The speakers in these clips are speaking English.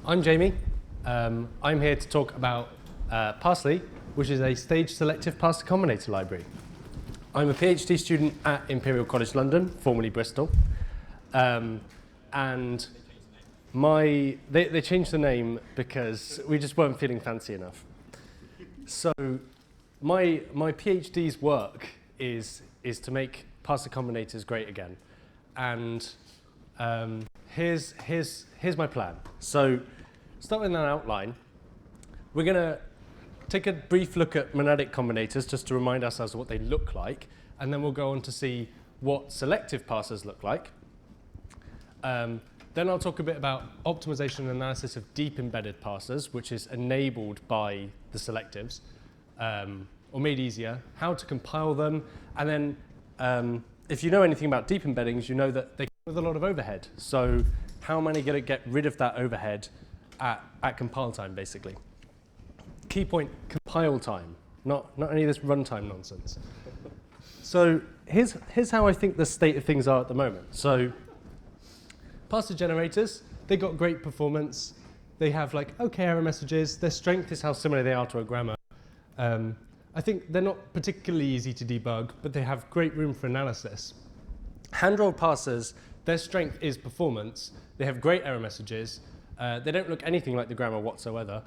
I'm Jamie. I'm here to talk about Parsley, which is a stage selective parser combinator library. I'm a PhD student at Imperial College London, formerly Bristol. And they changed the name because we just weren't feeling fancy enough. So my PhD's work is to make parser combinators great again. And here's my plan. So start with an outline. We're going to take a brief look at monadic combinators just to remind ourselves of what they look like. And then we'll go on to see what selective parsers look like. Then I'll talk a bit about optimization and analysis of deep embedded parsers, which is enabled by the selectives, or made easier, how to compile them. And then if you know anything about deep embeddings, you know that they come with a lot of overhead. So how am I going to get rid of that overhead at compile time, basically? Key point, compile time, not any of this runtime nonsense. So here's how I think the state of things are at the moment. So parser generators, they got great performance. They have like okay error messages. Their strength is how similar they are to a grammar. I think they're not particularly easy to debug, but they have great room for analysis. Hand-rolled parsers, their strength is performance. They have great error messages. They don't look anything like the grammar whatsoever.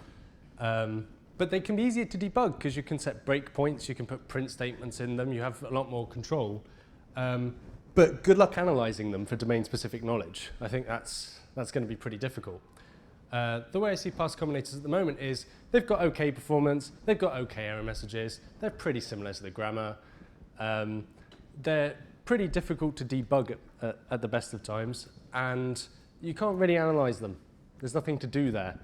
But they can be easier to debug because you can set breakpoints, you can put print statements in them, you have a lot more control. But good luck analyzing them for domain-specific knowledge. I think that's going to be pretty difficult. The way I see parser combinators at the moment is they've got okay performance, they've got okay error messages, they're pretty similar to the grammar. They're pretty difficult to debug at the best of times, and you can't really analyze them. There's nothing to do there.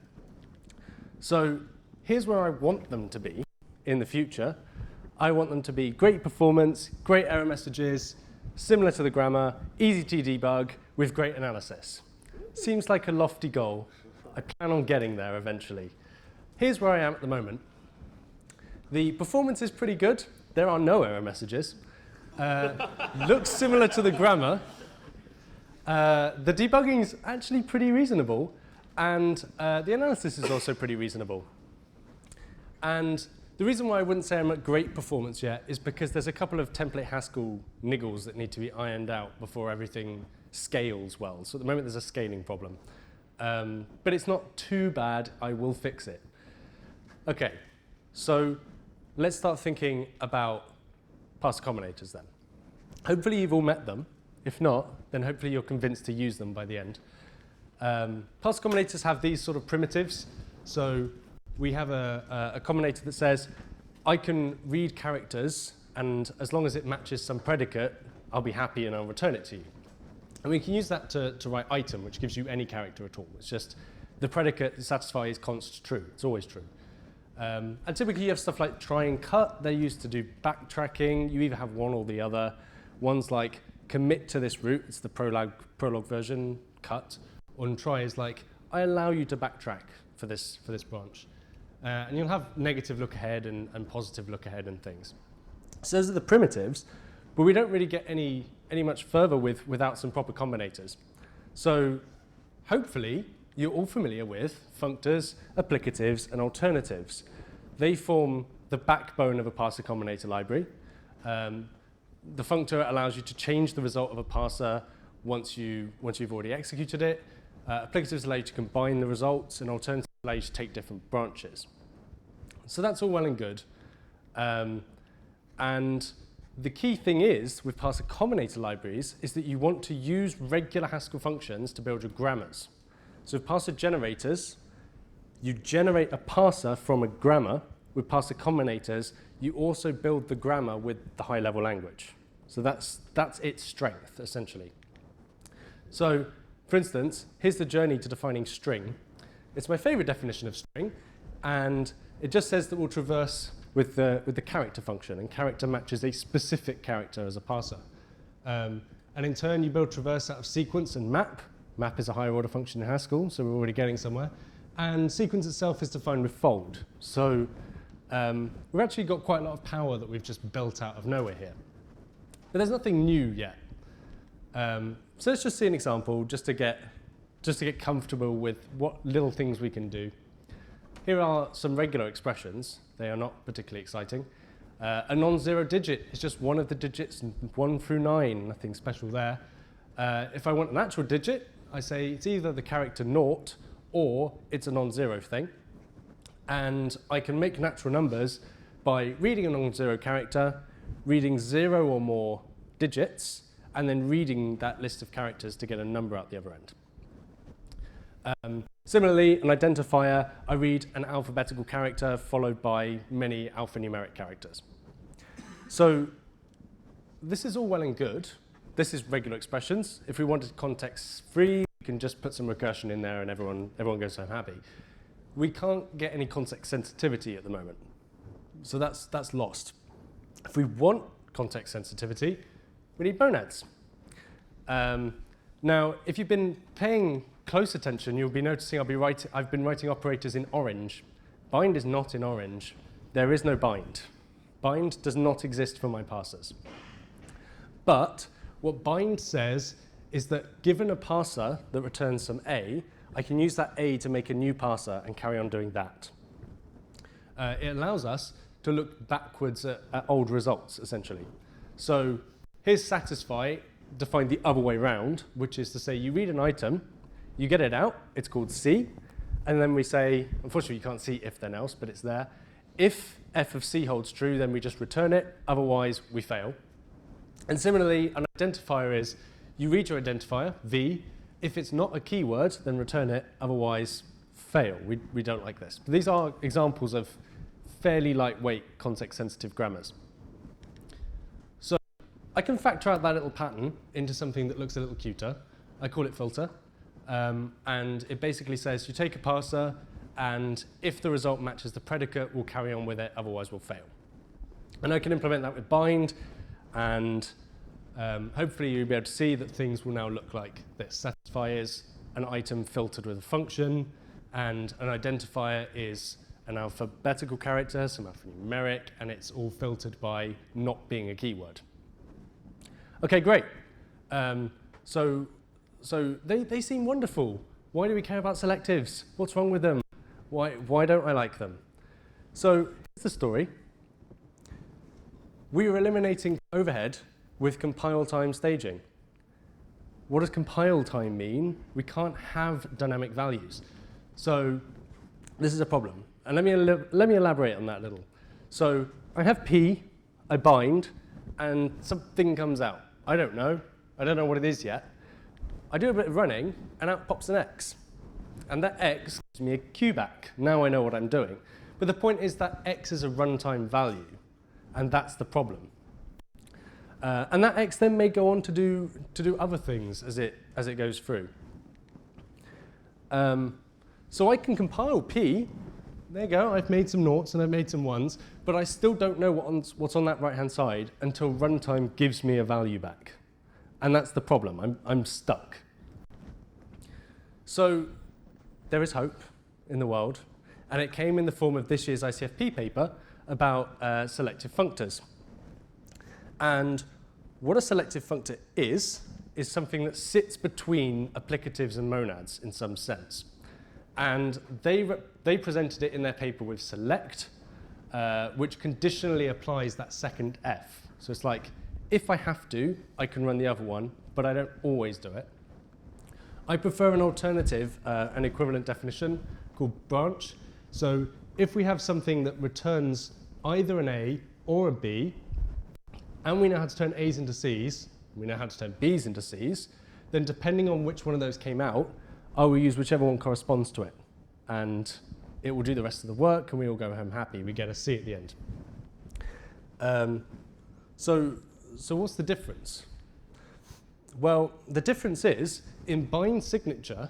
So here's where I want them to be in the future. I want them to be great performance, great error messages, similar to the grammar, easy to debug, with great analysis. Seems like a lofty goal. I plan on getting there eventually. Here's where I am at the moment. The performance is pretty good. There are no error messages. Looks similar to the grammar. The debugging is actually pretty reasonable. And the analysis is also pretty reasonable. And the reason why I wouldn't say I'm at great performance yet is because there's a couple of template Haskell niggles that need to be ironed out before everything scales well. So at the moment, there's a scaling problem. But it's not too bad. I will fix it. OK, so let's start thinking about parser combinators then. Hopefully, you've all met them. If not, then hopefully you're convinced to use them by the end. Parser combinators have these sort of primitives. So we have a combinator that says, I can read characters, and as long as it matches some predicate, I'll be happy and I'll return it to you. And we can use that to write item, which gives you any character at all. It's just the predicate satisfies const true. It's always true. And typically you have stuff like try and cut. They're used to do backtracking. You either have one or the other. One's like commit to this route. It's the prologue version, cut. On try is like, I allow you to backtrack for this branch. And you'll have negative look ahead and positive look ahead and things. So those are the primitives, but we don't really get any much further without some proper combinators. So hopefully you're all familiar with functors, applicatives, and alternatives. They form the backbone of a parser combinator library. The functor allows you to change the result of a parser once you've already executed it. Applicatives allow you to combine the results, and alternatives allow you to take different branches. So that's all well and good. And the key thing is, with parser combinator libraries, is that you want to use regular Haskell functions to build your grammars. So with parser generators, you generate a parser from a grammar. With parser combinators, you also build the grammar with the high-level language. So that's its strength, essentially. So for instance, here's the journey to defining string. It's my favorite definition of string, and it just says that we'll traverse with the character function, and character matches a specific character as a parser. And in turn, you build traverse out of sequence and map. Map is a higher order function in Haskell, so we're already getting somewhere. And sequence itself is defined with fold. So we've actually got quite a lot of power that we've just built out of nowhere here. But there's nothing new yet. So let's just see an example just to get just to get comfortable with what little things we can do. Here are some regular expressions. They are not particularly exciting. A non-zero digit is just one of the digits, 1 through 9, nothing special there. If I want an actual digit, I say it's either the character 0 or it's a non-zero thing. And I can make natural numbers by reading a non-zero character, reading 0 or more digits, and then reading that list of characters to get a number out the other end. Similarly, an identifier, I read an alphabetical character followed by many alphanumeric characters. So this is all well and good. This is regular expressions. If we wanted context-free, we can just put some recursion in there and everyone goes home happy. We can't get any context sensitivity at the moment. So that's lost. If we want context sensitivity, we need monads. Now, if you've been paying close attention, you'll be noticing I've been writing operators in orange. Bind is not in orange. There is no bind. Bind does not exist for my parsers. But what bind says is that given a parser that returns some A, I can use that A to make a new parser and carry on doing that. It allows us to look backwards at old results, essentially. So here's satisfy, defined the other way round, which is to say you read an item, you get it out, it's called C, and then we say, unfortunately you can't see if then else, but it's there. If f of C holds true, then we just return it, otherwise we fail. And similarly, an identifier is, you read your identifier, V, if it's not a keyword, then return it, otherwise fail. We don't like this. But these are examples of fairly lightweight context-sensitive grammars. So I can factor out that little pattern into something that looks a little cuter. I call it filter. And it basically says you take a parser, and if the result matches the predicate, we'll carry on with it, otherwise we'll fail. And I can implement that with bind, and hopefully you'll be able to see that things will now look like this. Satisfy is an item filtered with a function, and an identifier is an alphabetical character, some alphanumeric, and it's all filtered by not being a keyword. Okay, great. So they seem wonderful. Why do we care about selectives? What's wrong with them? Why don't I like them? So here's the story. We were eliminating overhead with compile time staging. What does compile time mean? We can't have dynamic values. So this is a problem. And let me elaborate on that a little. So I have P, I bind, and something comes out. I don't know what it is yet. I do a bit of running, and out pops an X. And that X gives me a Q back. Now I know what I'm doing. But the point is that X is a runtime value, and that's the problem. And that X then may go on to do other things as it goes through. So I can compile P. There you go. I've made some noughts and I've made some ones, but I still don't know what's on that right-hand side until runtime gives me a value back. And that's the problem. I'm stuck. So there is hope in the world, and it came in the form of this year's ICFP paper about selective functors. And what a selective functor is something that sits between applicatives and monads in some sense. And they presented it in their paper with select, which conditionally applies that second F. So it's like, if I have to, I can run the other one, but I don't always do it. I prefer an alternative, an equivalent definition called branch. So if we have something that returns either an A or a B, and we know how to turn A's into C's, we know how to turn B's into C's, then depending on which one of those came out, I will use whichever one corresponds to it. And it will do the rest of the work, and we all go home happy. We get a C at the end. So what's the difference? Well, the difference is, in bind signature,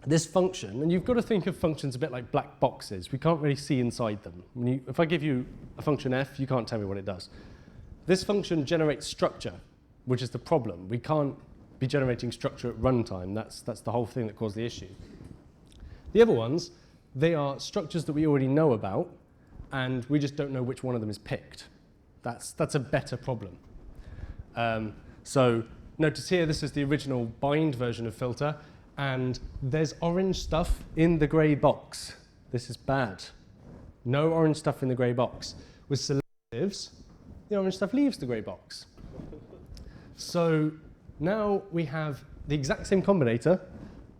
this function, and you've got to think of functions a bit like black boxes. We can't really see inside them. If I give you a function f, you can't tell me what it does. This function generates structure, which is the problem. We can't be generating structure at runtime. That's the whole thing that caused the issue. The other ones, they are structures that we already know about, and we just don't know which one of them is picked. That's a better problem. So notice here, this is the original bind version of filter, And there's orange stuff in the grey box. This is bad. No orange stuff in the grey box. With selectives, the orange stuff leaves the grey box. So now we have the exact same combinator,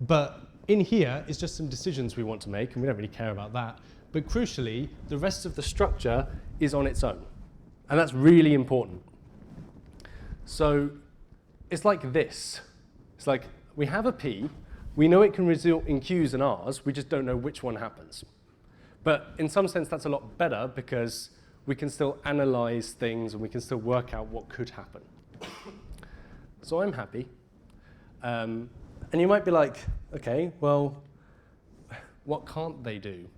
but in here is just some decisions we want to make, and we don't really care about that. But crucially, the rest of the structure is on its own. And that's really important. So it's like this. It's like we have a P. We know it can result in Q's and R's. We just don't know which one happens. But in some sense, that's a lot better because we can still analyze things and we can still work out what could happen. So I'm happy. And you might be like, OK, well, what can't they do?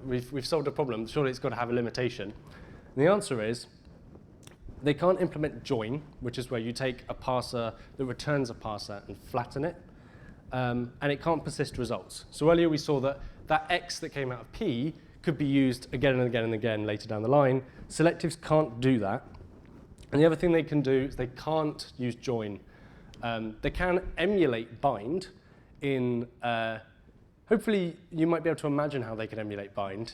We've solved a problem. Surely it's got to have a limitation. And the answer is, they can't implement join, which is where you take a parser that returns a parser and flatten it. And it can't persist results. So earlier we saw that that X that came out of P could be used again and again and again later down the line. Selectives can't do that. And the other thing they can do is they can't use join. They can emulate bind in, hopefully you might be able to imagine how they can emulate bind.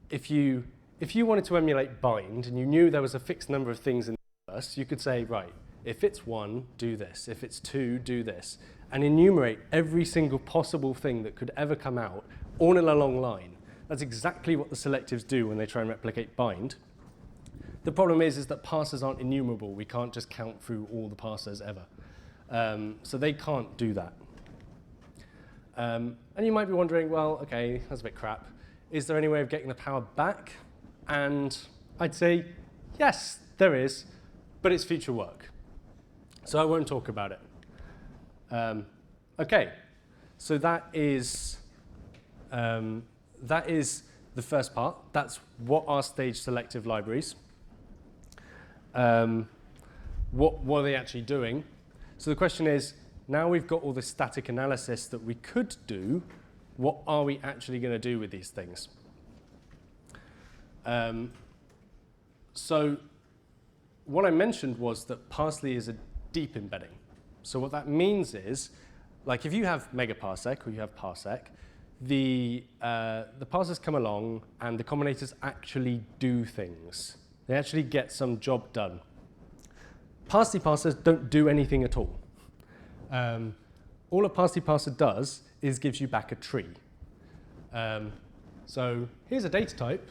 If you wanted to emulate bind and you knew there was a fixed number of things in the universe, you could say, right, if it's 1, do this. If it's 2, do this. And enumerate every single possible thing that could ever come out, all in a long line. That's exactly what the selectives do when they try and replicate bind. The problem is that parsers aren't enumerable. We can't just count through all the parsers ever. So they can't do that. And you might be wondering, well, OK, that's a bit crap. Is there any way of getting the power back? And I'd say, yes, there is, but it's future work. So I won't talk about it. OK, so that is the first part. That's what are stage selective libraries. What are they actually doing? So the question is, now we've got all the static analysis that we could do, what are we actually going to do with these things? So what I mentioned was that Parsley is a deep embedding. So what that means is, like if you have megaparsec or you have parsec, the parsers come along and the combinators actually do things. They actually get some job done. Parsley parsers don't do anything at all. All a Parsley parser does is gives you back a tree. So here's a data type.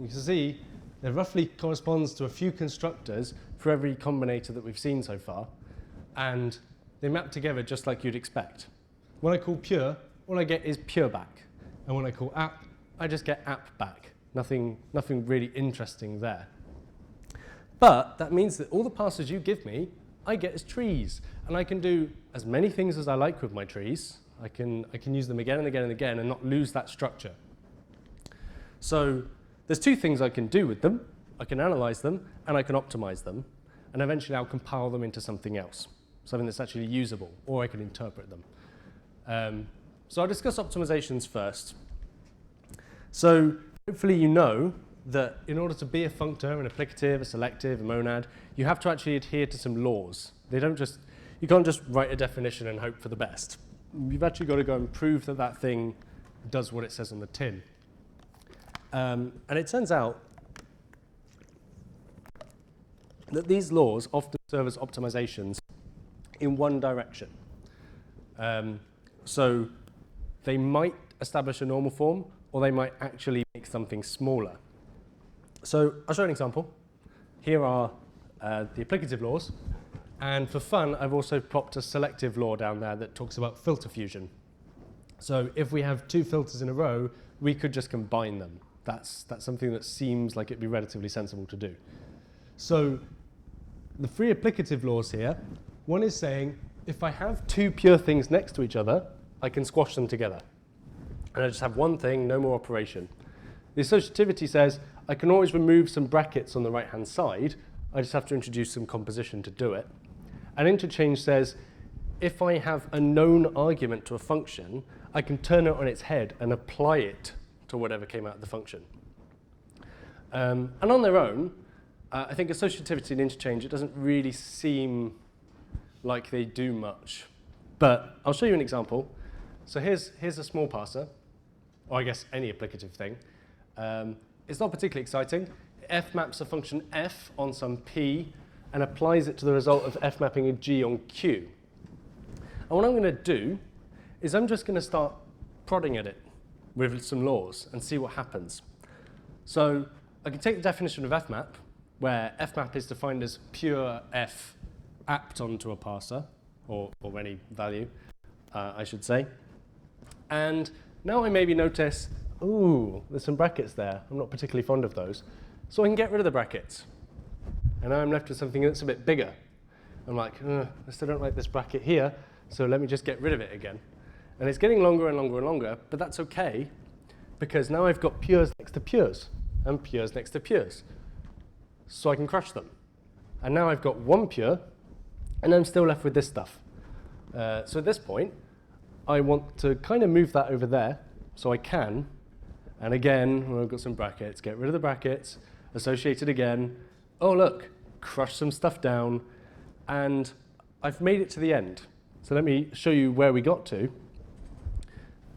You can see it roughly corresponds to a few constructors for every combinator that we've seen so far. And they map together just like you'd expect. When I call pure, all I get is pure back. And when I call app, I just get app back. Nothing really interesting there. But that means that all the parsers you give me, I get as trees. And I can do as many things as I like with my trees. I can use them again and again and again and not lose that structure. So there's two things I can do with them. I can analyze them, and I can optimize them. And eventually, I'll compile them into something else, something that's actually usable, or I can interpret them. So I'll discuss optimizations first. So hopefully you know that in order to be a functor, an applicative, a selective, a monad, you have to actually adhere to some laws. You can't just write a definition and hope for the best. You've actually got to go and prove that that thing does what it says on the tin. And it turns out that these laws often serve as optimizations in one direction. So they might establish a normal form, or they might actually make something smaller. So I'll show an example. Here are the applicative laws. And for fun, I've also propped a selective law down there that talks about filter fusion. So if we have two filters in a row, we could just combine them. That's something that seems like it'd be relatively sensible to do. So the three applicative laws here, one is saying, if I have two pure things next to each other, I can squash them together. And I just have one thing, no more operation. The associativity says, I can always remove some brackets on the right-hand side. I just have to introduce some composition to do it. And interchange says, if I have a known argument to a function, I can turn it on its head and apply it to whatever came out of the function. And on their own, I think associativity and interchange, it doesn't really seem like they do much. But I'll show you an example. So here's a small parser, or I guess any applicative thing. It's not particularly exciting. F maps a function f on some p and applies it to the result of f mapping a g on q. And what I'm going to do is I'm just going to start prodding at it with some laws and see what happens. So I can take the definition of fmap, where fmap is defined as pure f apt onto a parser, or any value, I should say. And now I maybe notice, ooh, there's some brackets there. I'm not particularly fond of those. So I can get rid of the brackets. And now I'm left with something that's a bit bigger. I'm like, I still don't like this bracket here, so let me just get rid of it again. And it's getting longer and longer and longer, but that's OK, because now I've got pures next to pures, and pures next to pures. So I can crush them. And now I've got one pure, and I'm still left with this stuff. So at this point, I want to kind of move that over there, so I can. And again, when I've got some brackets, get rid of the brackets, associate it again. Oh, look, crush some stuff down. And I've made it to the end. So let me show you where we got to.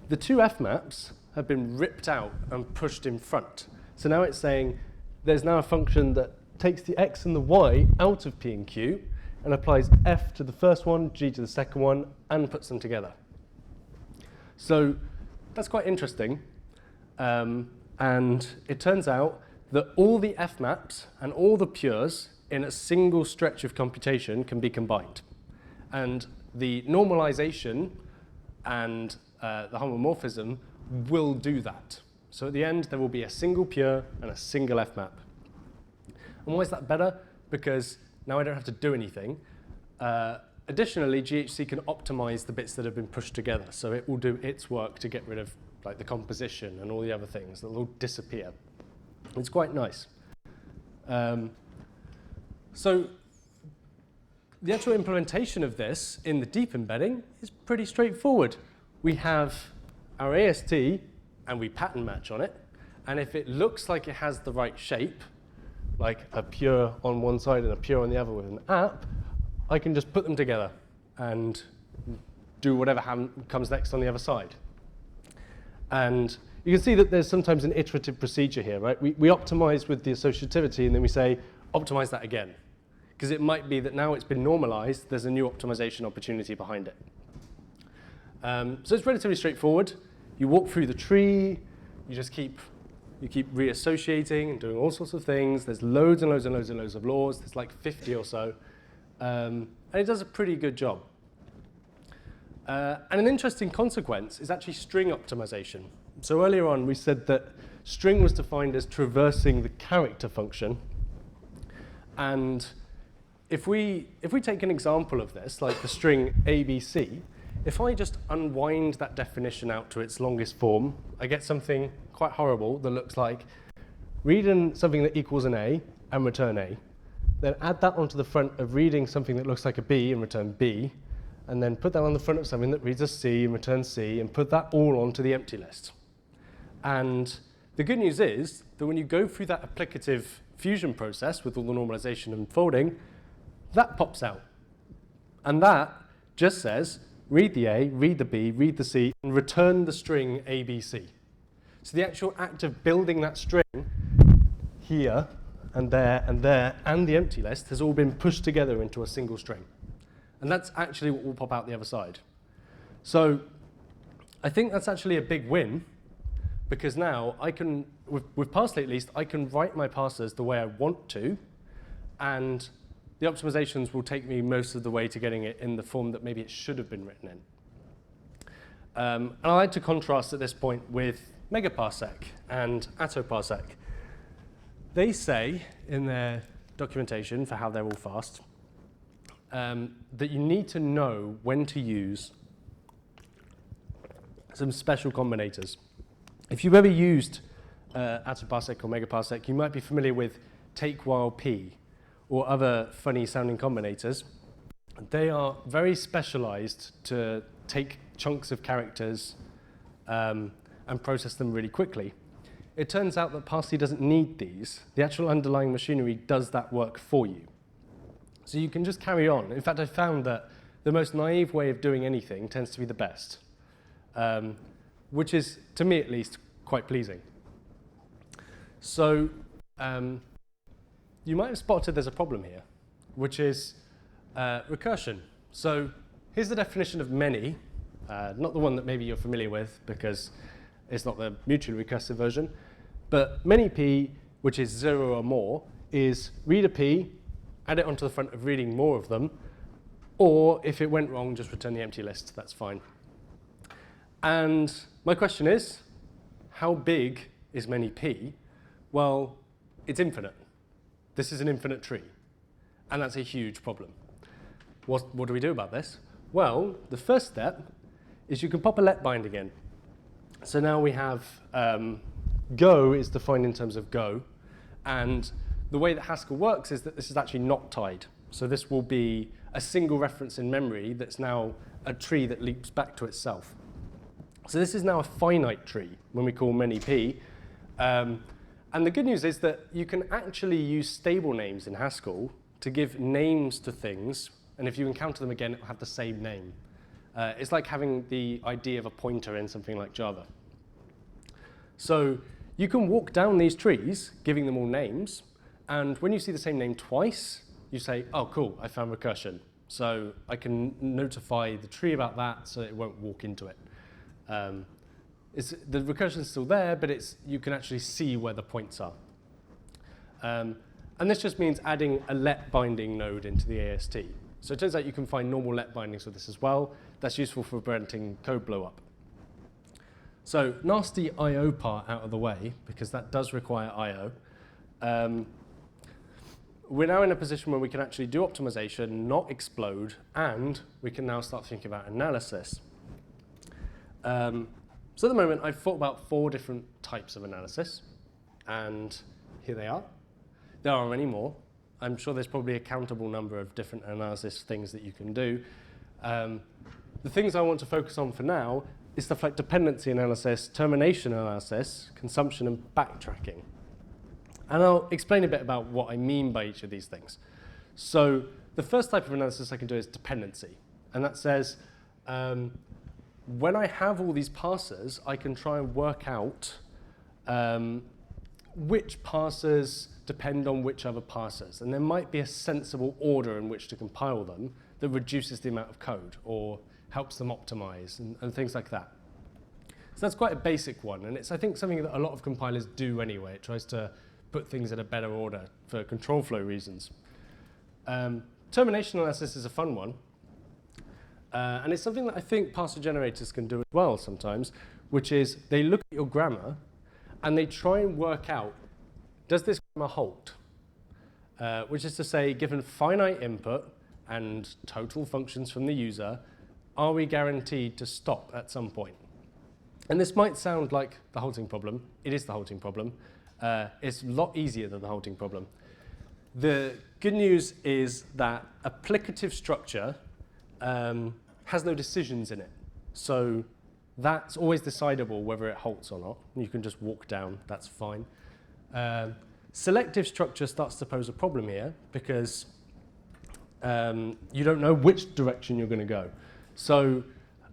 The two F maps have been ripped out and pushed in front. So now it's saying there's now a function that takes the x and the y out of p and q and applies f to the first one, g to the second one, and puts them together. So that's quite interesting. And it turns out that all the F maps and all the pures in a single stretch of computation can be combined. And the normalization and the homomorphism will do that. So at the end, there will be a single pure and a single F map. And why is that better? Because now I don't have to do anything. Additionally, GHC can optimize the bits that have been pushed together. So it will do its work to get rid of like the composition and all the other things that will disappear. It's quite nice. So the actual implementation of this in the deep embedding is pretty straightforward. We have our AST, and we pattern match on it. And if it looks like it has the right shape, like a pure on one side and a pure on the other with an app, I can just put them together and do whatever comes next on the other side. And you can see that there's sometimes an iterative procedure here, right? We optimize with the associativity, and then we say, optimize that again. Because it might be that now it's been normalized, there's a new optimization opportunity behind it. So it's relatively straightforward. You walk through the tree, you keep reassociating and doing all sorts of things. There's loads and loads and loads and loads of laws. There's like 50 or so. And it does a pretty good job. And an interesting consequence is actually string optimization. So earlier on, we said that string was defined as traversing the character function. And if we take an example of this, like the string ABC, if I just unwind that definition out to its longest form, I get something quite horrible that looks like read something that equals an A and return A. Then add that onto the front of reading something that looks like a B and return B. And then put that on the front of something that reads a C and returns C, and put that all onto the empty list. And the good news is that when you go through that applicative fusion process with all the normalization and folding, that pops out. And that just says, read the A, read the B, read the C, and return the string ABC. So the actual act of building that string here and there and there and the empty list has all been pushed together into a single string. And that's actually what will pop out the other side. So I think that's actually a big win, because now I can, with Parsley at least, I can write my parsers the way I want to, and the optimizations will take me most of the way to getting it in the form that maybe it should have been written in. And I like to contrast at this point with megaparsec and attoparsec. They say in their documentation for how they're all fast that you need to know when to use some special combinators. If you've ever used attoparsec or megaparsec, you might be familiar with take while p or other funny sounding combinators. They are very specialized to take chunks of characters and process them really quickly. It turns out that Parsley doesn't need these. The actual underlying machinery does that work for you. So you can just carry on. In fact, I found that the most naive way of doing anything tends to be the best, which is, to me at least, quite pleasing. So you might have spotted there's a problem here, which is recursion. So here's the definition of many, not the one that maybe you're familiar with because it's not the mutually recursive version, but many p, which is 0 or more, is read a p, add it onto the front of reading more of them, or if it went wrong, just return the empty list. That's fine. And my question is, how big is many p? Well, it's infinite. This is an infinite tree, and that's a huge problem. What do we do about this? Well, the first step is you can pop a let binding in. So now we have Go is defined in terms of Go, and the way that Haskell works is that this is actually not tied. So this will be a single reference in memory that's now a tree that leaps back to itself. So this is now a finite tree when we call many p. And the good news is that you can actually use stable names in Haskell to give names to things, and if you encounter them again, it will have the same name. It's like having the idea of a pointer in something like Java. So you can walk down these trees, giving them all names, and when you see the same name twice, you say, oh, cool, I found recursion. So I can notify the tree about that so it won't walk into it. The recursion is still there, but you can actually see where the points are. And this just means adding a let binding node into the AST. So it turns out you can find normal let bindings with this as well. That's useful for preventing code blow up. So nasty I/O part out of the way, because that does require I/O. We're now in a position where we can actually do optimization, not explode, and we can now start thinking about analysis. So at the moment, I've thought about 4 different types of analysis, and here they are. There are many more. I'm sure there's probably a countable number of different analysis things that you can do. The things I want to focus on for now is stuff like dependency analysis, termination analysis, consumption, and backtracking. And I'll explain a bit about what I mean by each of these things. So the first type of analysis I can do is dependency. And that says, when I have all these parsers, I can try and work out which parsers depend on which other parsers. And there might be a sensible order in which to compile them that reduces the amount of code or helps them optimize and things like that. So that's quite a basic one. And it's, I think, something that a lot of compilers do anyway. It tries to put things in a better order for control flow reasons. Termination analysis is a fun one. And it's something that I think parser generators can do as well sometimes, which is they look at your grammar and they try and work out, does this grammar halt? Which is to say, given finite input and total functions from the user, are we guaranteed to stop at some point? And this might sound like the halting problem. It is the halting problem. It's a lot easier than the halting problem. The good news is that applicative structure has no decisions in it. So that's always decidable whether it halts or not. You can just walk down, that's fine. Selective structure starts to pose a problem here because you don't know which direction you're going to go. So,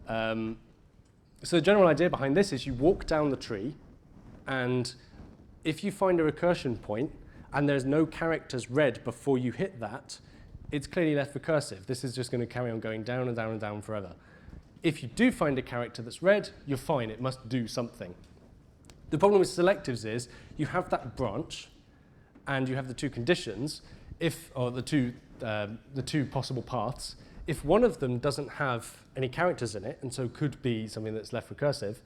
so the general idea behind this is you walk down the tree, and if you find a recursion point and there's no characters read before you hit that, it's clearly left recursive. This is just going to carry on going down and down and down forever. If you do find a character that's read, you're fine. It must do something. The problem with selectives is you have that branch, and you have the 2 conditions, or the two possible paths. If one of them doesn't have any characters in it, and so could be something that's left recursive,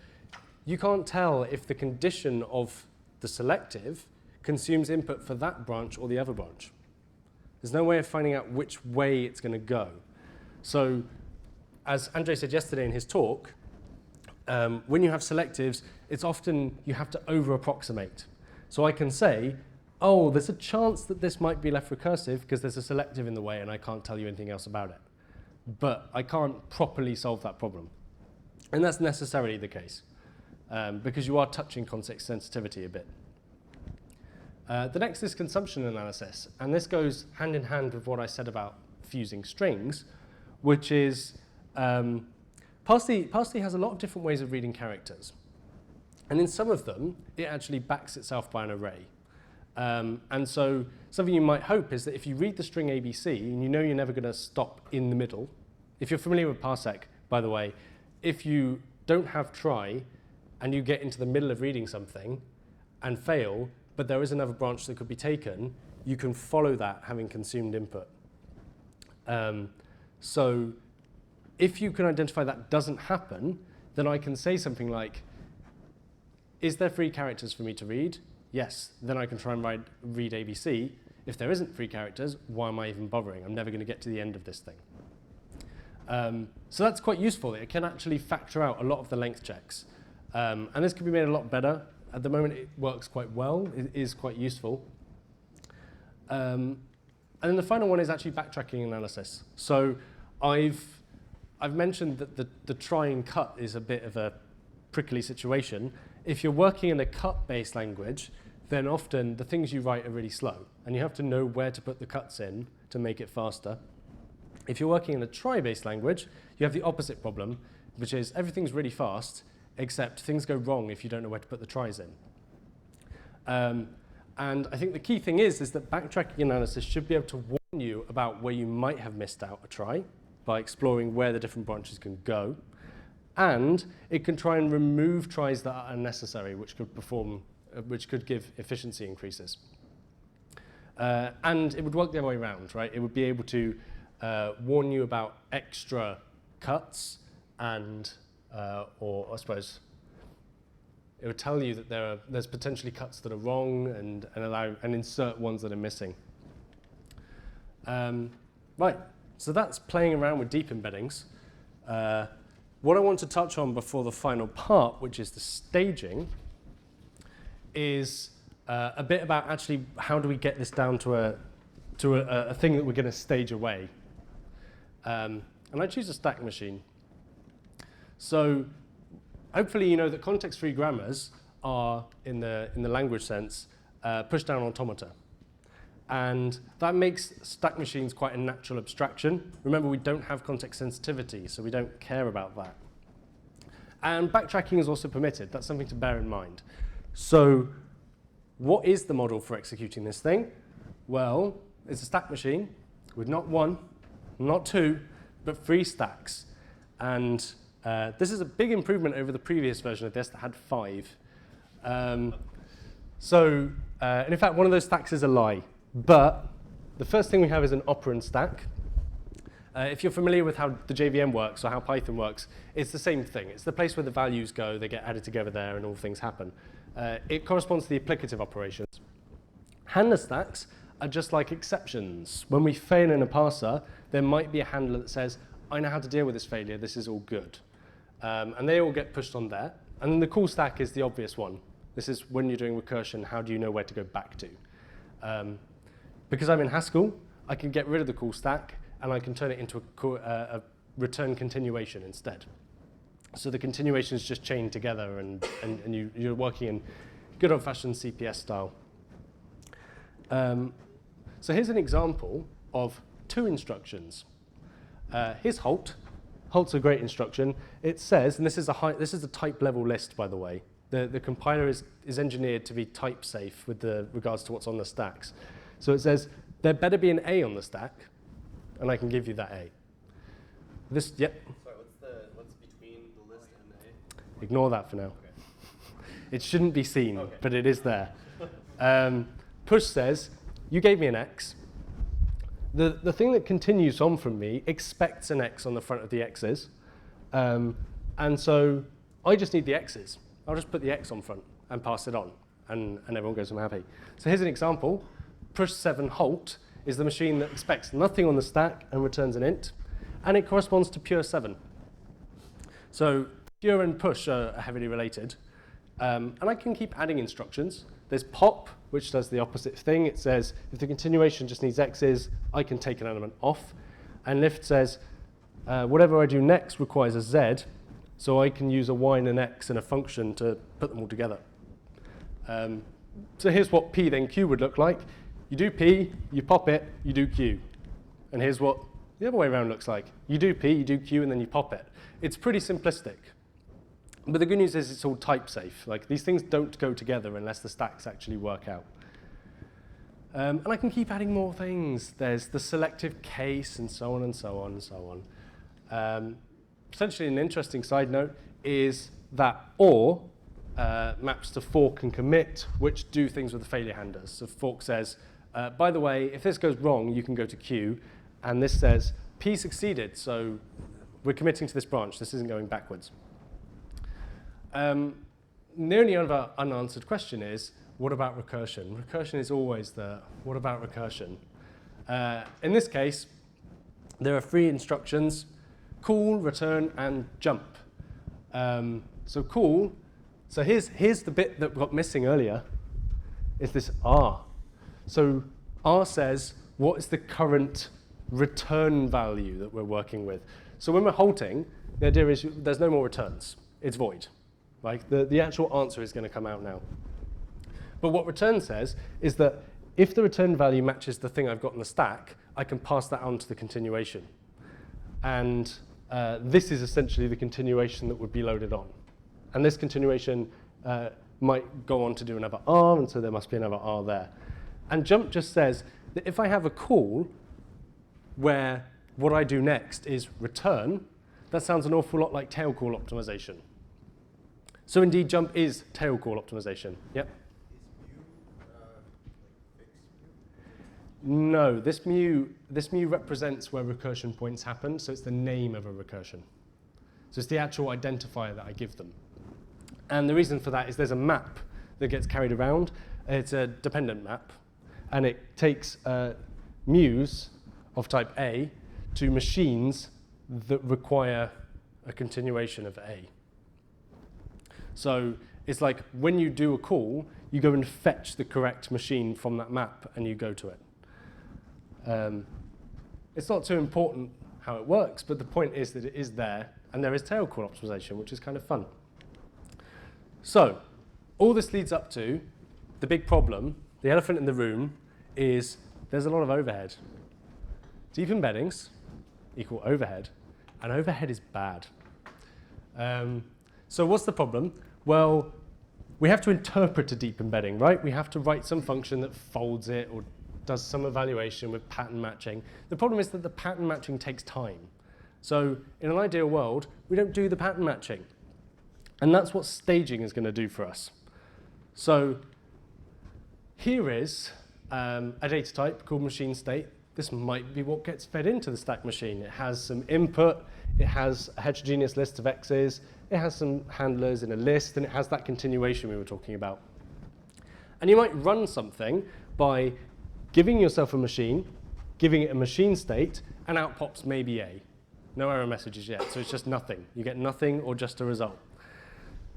you can't tell if the condition of the selective consumes input for that branch or the other branch. There's no way of finding out which way it's going to go. So as Andrej said yesterday in his talk, when you have selectives, it's often you have to over-approximate. So I can say, oh, there's a chance that this might be left recursive because there's a selective in the way and I can't tell you anything else about it. But I can't properly solve that problem. And that's necessarily the case because you are touching context sensitivity a bit. The next is consumption analysis. And this goes hand in hand with what I said about fusing strings, which is Parsley has a lot of different ways of reading characters. And in some of them, it actually backs itself by an array. And so something you might hope is that if you read the string ABC, and you know you're never going to stop in the middle. If you're familiar with Parsec, by the way, if you don't have try, and you get into the middle of reading something and fail, but there is another branch that could be taken, you can follow that having consumed input. So if you can identify that doesn't happen, then I can say something like, is there 3 characters for me to read? Yes. Then I can try and read ABC. If there isn't 3 characters, why am I even bothering? I'm never going to get to the end of this thing. So that's quite useful. It can actually factor out a lot of the length checks. And this can be made a lot better. At the moment, it works quite well. It is quite useful. And then the final one is actually backtracking analysis. So I've mentioned that the try and cut is a bit of a prickly situation. If you're working in a cut-based language, then often the things you write are really slow, and you have to know where to put the cuts in to make it faster. If you're working in a try-based language, you have the opposite problem, which is everything's really fast, except things go wrong if you don't know where to put the tries in. And I think the key thing is that backtracking analysis should be able to warn you about where you might have missed out a try by exploring where the different branches can go. And it can try and remove tries that are unnecessary, which could give efficiency increases. And it would work the other way around, right? It would be able to warn you about extra cuts and, or I suppose, it would tell you that there's potentially cuts that are wrong and insert ones that are missing. Right, so that's playing around with deep embeddings. What I want to touch on before the final part, which is the staging, is a bit about actually how do we get this down to a thing that we're going to stage away. And I choose a stack machine. So hopefully you know that context-free grammars are, in the language sense, push-down automata. And that makes stack machines quite a natural abstraction. Remember, we don't have context sensitivity, so we don't care about that. And backtracking is also permitted. That's something to bear in mind. So what is the model for executing this thing? Well, it's a stack machine with not 1, not 2, but 3 stacks. And this is a big improvement over the previous version of this that had 5. And in fact, one of those stacks is a lie. But the first thing we have is an operand stack. If you're familiar with how the JVM works or how Python works, it's the same thing. It's the place where the values go, they get added together there, and all things happen. It corresponds to the applicative operations. Handler stacks are just like exceptions. When we fail in a parser, there might be a handler that says, I know how to deal with this failure, this is all good. And they all get pushed on there. And then the call stack is the obvious one. This is when you're doing recursion, how do you know where to go back to? Because I'm in Haskell, I can get rid of the call stack, and I can turn it into a return continuation instead. So the continuation is just chained together, and you're working in good old-fashioned CPS style. So here's an example of 2 instructions. Here's halt. Halt's a great instruction. It says, and this is a type level list, by the way. The compiler is engineered to be type safe with regards to what's on the stacks. So it says, there better be an A on the stack, and I can give you that A. Yep. Sorry, what's between the list and A? Ignore that for now. Okay. It shouldn't be seen, okay, but it is there. Push says, you gave me an X. The thing that continues on from me expects an X on the front of the X's. And so I just need the X's. I'll just put the X on front and pass it on, and everyone goes home happy. So here's an example. Push 7 halt is the machine that expects nothing on the stack and returns an int, and it corresponds to pure 7. So pure and push are heavily related, and I can keep adding instructions. There's pop, which does the opposite thing. It says if the continuation just needs x's, I can take an element off, and lift says whatever I do next requires a z, so I can use a y and an x and a function to put them all together. So here's what p then q would look like. You do p, you pop it, you do q. And here's what the other way around looks like. You do P, you do Q, and then you pop it. It's pretty simplistic. But the good news is it's all type safe. Like, these things don't go together unless the stacks actually work out. And I can keep adding more things. There's the selective case, and so on and so on and so on. Potentially an interesting side note is that OR maps to fork and commit, which do things with the failure handlers. So fork says, by the way, if this goes wrong, you can go to Q. And this says, P succeeded, so we're committing to this branch. This isn't going backwards. The only other unanswered question is, what about recursion? Recursion is always the, what about recursion? In this case, there are 3 instructions, call, return, and jump. So call, so here's the bit that got missing earlier, is this R. So R says, what is the current return value that we're working with? So when we're halting, the idea is there's no more returns. It's void. Like the actual answer is going to come out now. But what return says is that if the return value matches the thing I've got in the stack, I can pass that on to the continuation. And this is essentially the continuation that would be loaded on. And this continuation might go on to do another R, and so there must be another R there. And jump just says that if I have a call where what I do next is return, that sounds an awful lot like tail call optimization. So indeed, jump is tail call optimization. Yep. No, this mu represents where recursion points happen, so it's the name of a recursion. So it's the actual identifier that I give them. And the reason for that is there's a map that gets carried around. It's a dependent map, and it takes mus of type A to machines that require a continuation of A. So it's like when you do a call, you go and fetch the correct machine from that map, and you go to it. It's not too important how it works, but the point is that it is there, and there is tail call optimization, which is kind of fun. So all this leads up to the big problem, the elephant in the room, is there's a lot of overhead. Deep embeddings equal overhead, and overhead is bad. So what's the problem? Well, we have to interpret a deep embedding, right? We have to write some function that folds it or does some evaluation with pattern matching. The problem is that the pattern matching takes time. So in an ideal world, we don't do the pattern matching. And that's what staging is going to do for us. So here is a data type called machine state. This might be what gets fed into the stack machine. It has some input. It has a heterogeneous list of x's. It has some handlers in a list. And it has that continuation we were talking about. And you might run something by giving yourself a machine, giving it a machine state, and out pops maybe A. No error messages yet, so it's just nothing. You get nothing or just a result.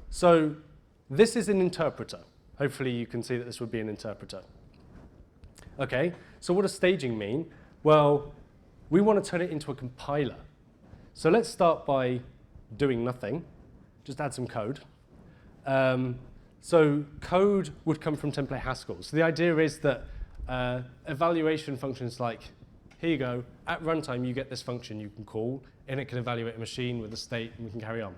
So this is an interpreter. Hopefully you can see that this would be an interpreter. OK, so what does staging mean? Well, we want to turn it into a compiler. So let's start by doing nothing. Just add some code. So code would come from template Haskell. So the idea is that evaluation functions like, here you go, at runtime you get this function you can call, and it can evaluate a machine with a state, and we can carry on.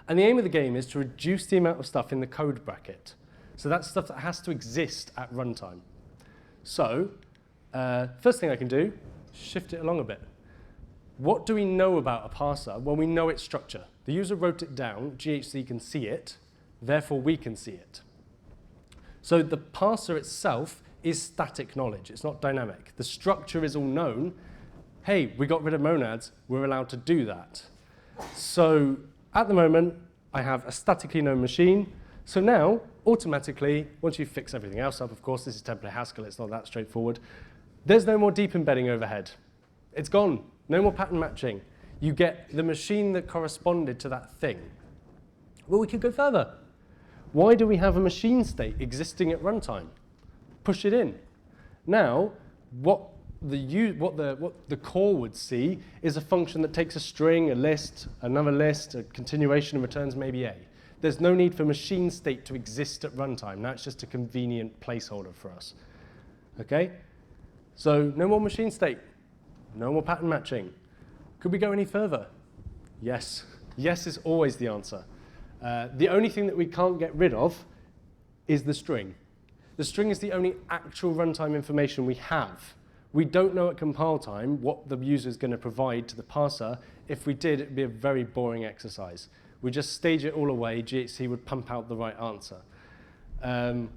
And the aim of the game is to reduce the amount of stuff in the code bracket. So that's stuff that has to exist at runtime. So first thing I can do, shift it along a bit. What do we know about a parser? Well, we know its structure. The user wrote it down, GHC can see it, therefore we can see it. So the parser itself is static knowledge. It's not dynamic. The structure is all known. Hey, we got rid of monads. We're allowed to do that. So at the moment, I have a statically known machine. So now, automatically, once you fix everything else up, of course, this is template Haskell. It's not that straightforward. There's no more deep embedding overhead. It's gone. No more pattern matching. You get the machine that corresponded to that thing. Well, we could go further. Why do we have a machine state existing at runtime? Push it in. Now, what the core would see is a function that takes a string, a list, another list, a continuation, and returns maybe A. There's no need for machine state to exist at runtime. Now it's just a convenient placeholder for us. Okay? So no more machine state. No more pattern matching. Could we go any further? Yes. Yes is always the answer. The only thing that we can't get rid of is the string. The string is the only actual runtime information we have. We don't know at compile time what the user is going to provide to the parser. If we did, it would be a very boring exercise. We just stage it all away, GHC would pump out the right answer. But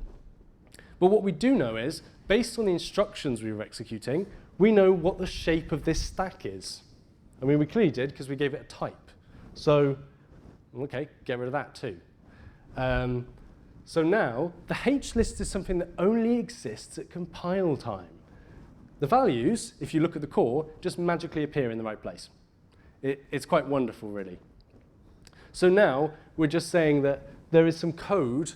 what we do know is, based on the instructions we were executing, we know what the shape of this stack is. I mean, we clearly did because we gave it a type. So, OK, get rid of that too. So now, the H list is something that only exists at compile time. The values, if you look at the core, just magically appear in the right place. It's quite wonderful, really. So now, we're just saying that there is some code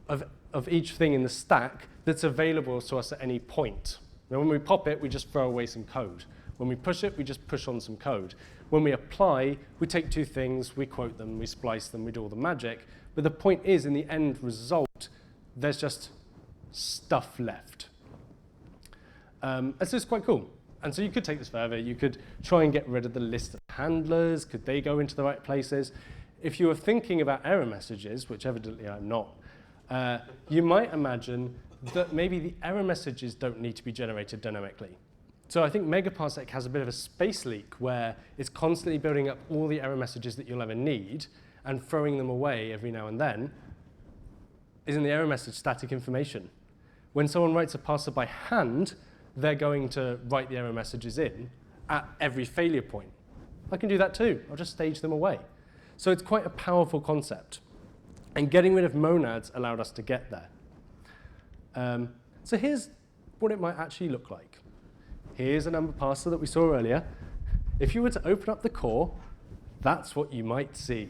of each thing in the stack that's available to us at any point. Now, when we pop it, we just throw away some code. When we push it, we just push on some code. When we apply, we take two things, we quote them, we splice them, we do all the magic. But the point is, in the end result, there's just stuff left. And so it's quite cool. And so you could take this further. You could try and get rid of the list of handlers. Could they go into the right places? If you were thinking about error messages, which evidently I'm not, you might imagine that maybe the error messages don't need to be generated dynamically. So I think megaparsec has a bit of a space leak where it's constantly building up all the error messages that you'll ever need and throwing them away every now and then. Isn't the error message static information? When someone writes a parser by hand, they're going to write the error messages in at every failure point. I can do that too. I'll just stage them away. So it's quite a powerful concept. And getting rid of monads allowed us to get there. So here's what it might actually look like. Here's a number parser that we saw earlier. If you were to open up the core, that's what you might see.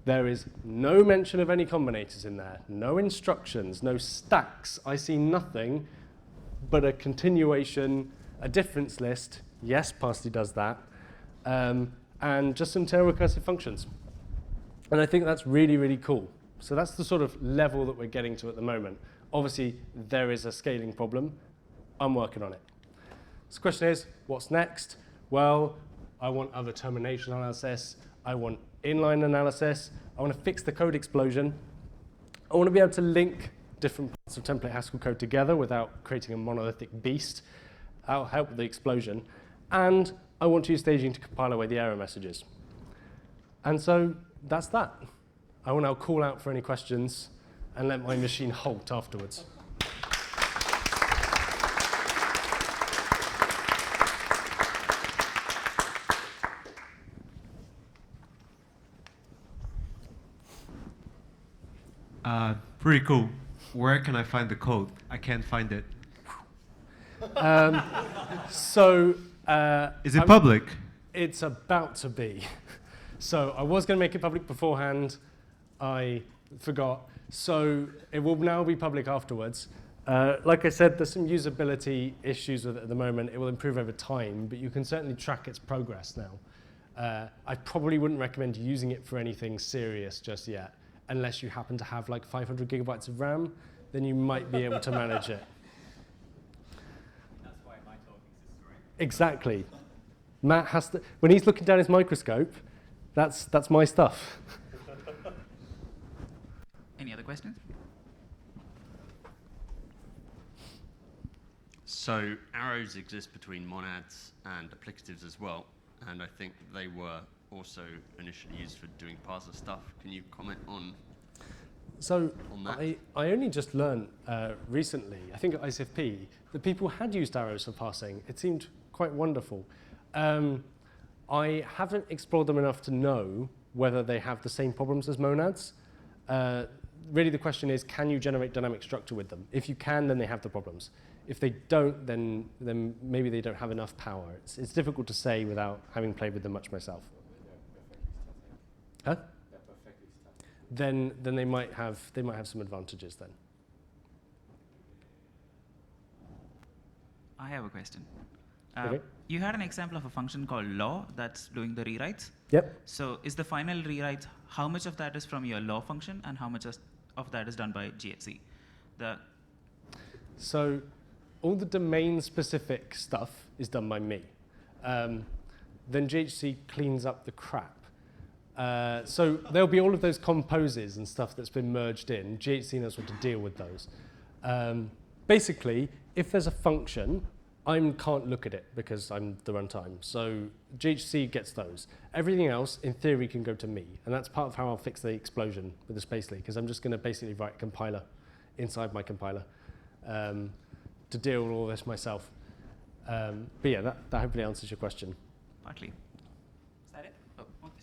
There is no mention of any combinators in there, no instructions, no stacks. I see nothing but a continuation, a difference list. Yes, Parsley does that. And just some tail recursive functions. And I think that's really, really cool. So that's the sort of level that we're getting to at the moment. Obviously, there is a scaling problem. I'm working on it. So the question is, what's next? Well, I want other termination analysis. I want inline analysis. I want to fix the code explosion. I want to be able to link different parts of template Haskell code together without creating a monolithic beast. That'll help with the explosion. And I want to use staging to compile away the error messages. And so that's that. I will now call out for any questions and let my machine halt afterwards. Pretty cool. Where can I find the code? I can't find it. Is it public? It's about to be. So I was going to make it public beforehand. I forgot. So it will now be public afterwards. Like I said, there's some usability issues with it at the moment. It will improve over time, but you can certainly track its progress now. I probably wouldn't recommend using it for anything serious just yet, unless you happen to have like 500 gigabytes of RAM, then you might be able to manage it. That's why my talk exists, right? Exactly. Matt has to, when he's looking down his microscope, that's my stuff. Any other questions? So arrows exist between monads and applicatives as well, and I think they were also initially used for doing parser stuff. Can you comment on that? I only just learned recently, I think at ICFP, that people had used arrows for parsing. It seemed quite wonderful. I haven't explored them enough to know whether they have the same problems as monads. Really the question is, can you generate dynamic structure with them? If you can, then they have the problems. If they don't, then maybe they don't have enough power. It's difficult to say without having played with them much myself. Huh? Then they might have some advantages then. I have a question. Okay. You had an example of a function called law that's doing the rewrites. Yep. So is the final rewrite, how much of that is from your law function and how much of that is done by GHC? So all the domain-specific stuff is done by me. then GHC cleans up the crap. So there'll be all of those composes and stuff that's been merged in. GHC knows what to deal with those. Basically, if there's a function, I can't look at it because I'm the runtime. So GHC gets those. Everything else, in theory, can go to me. And that's part of how I'll fix the explosion with the Spacely, because I'm just going to basically write a compiler inside my compiler to deal with all this myself. But yeah, that hopefully answers your question. Partly. Is that it? Oh, okay.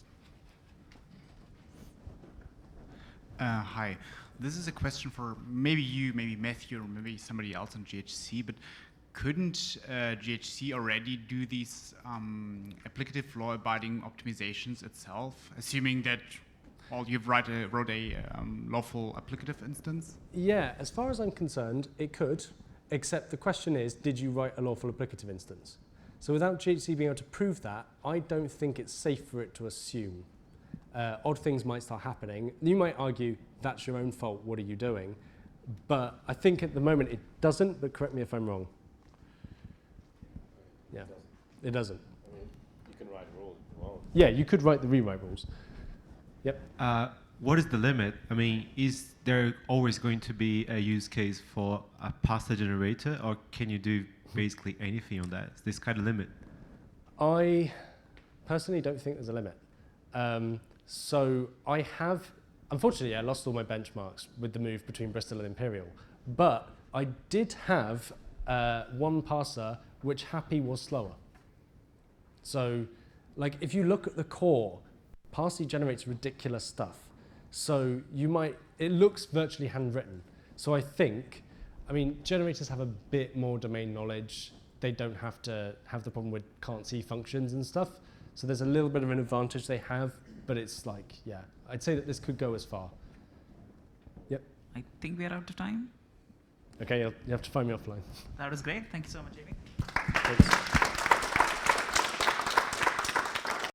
Hi. This is a question for maybe you, maybe Matthew, or maybe somebody else on GHC, but couldn't GHC already do these applicative law-abiding optimizations itself, assuming that you wrote a lawful applicative instance? Yeah, as far as I'm concerned, it could, except the question is, did you write a lawful applicative instance? So without GHC being able to prove that, I don't think it's safe for it to assume. Odd things might start happening. You might argue, that's your own fault, what are you doing? But I think at the moment it doesn't, but correct me if I'm wrong. Yeah, it doesn't. I mean, you can write rules if you want. Yeah, you could write the rewrite rules. Yep. What is the limit? I mean, is there always going to be a use case for a parser generator, or can you do basically anything on that? Is this kind of limit? I personally don't think there's a limit. So I have, unfortunately, I lost all my benchmarks with the move between Bristol and Imperial, but I did have one parser which happy was slower. So, like, if you look at the core, Parsley generates ridiculous stuff. So it looks virtually handwritten. So I mean, generators have a bit more domain knowledge. They don't have to have the problem with can't see functions and stuff. So there's a little bit of an advantage they have, but it's like, yeah, I'd say that this could go as far. Yep. I think we are out of time. Okay, you have to find me offline. That was great. Thank you so much, Jamie. Thanks.